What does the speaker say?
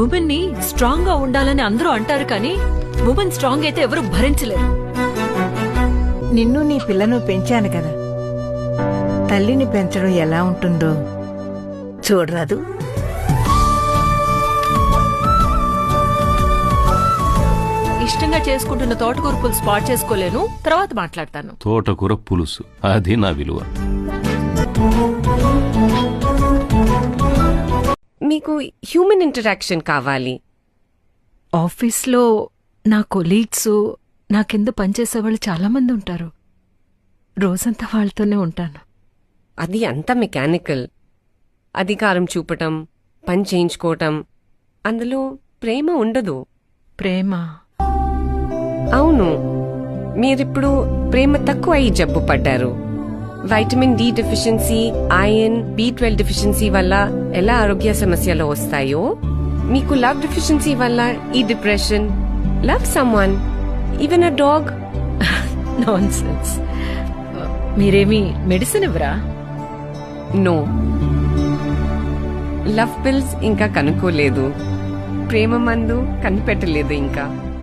Women ని strong గా ఉండాలని అందరూ అంటారు కానీ ఉమెన్ స్ట్రాంగ్ అయితే ఎవరు భరించలేరు. నిన్ను నీ పిల్లను పెంచాను కదా, తల్లిని పెంచడం ఎలా ఉంటుందో చూడరాదు. ఇష్టంగా చేసుకుంటున్న తోటకూర పులుసు స్పాట్ చేసుకోలేను, తర్వాత మాట్లాడతాను. తోటకూర పులుసు అది నా విలువ. మీకు హ్యూమన్ ఇంటరాక్షన్ కావాలి. ఆఫీస్లో నా కొలీగ్స్, నా కింద పనిచేసే వాళ్ళు చాలా మంది ఉంటారు. రోజంతా వాళ్ళతోనే ఉంటాను. అది అంతా మెకానికల్. అధికారం చూపటం, పని చేయించుకోవటం, అందులో ప్రేమ ఉండదు. ప్రేమ? అవును, మీరిప్పుడు ప్రేమ తక్కువ అయి జబ్బు పడ్డారు. Vitamin D deficiency, iron, B12 deficiency వల్ల ఎలా ఆరోగ్య సమస్యలు వస్తాయో, మీకు లవ్ డెఫిషియన్సీ వల్ల ఈ depression. Love someone, even a dog. Nonsense. మీరేమి మెడిసిన్ ఇవ్వరా? నో, లవ్ పిల్స్ ఇంకా కనుక్కోలేదు, ప్రేమ మందు కనిపెట్టలేదు ఇంకా.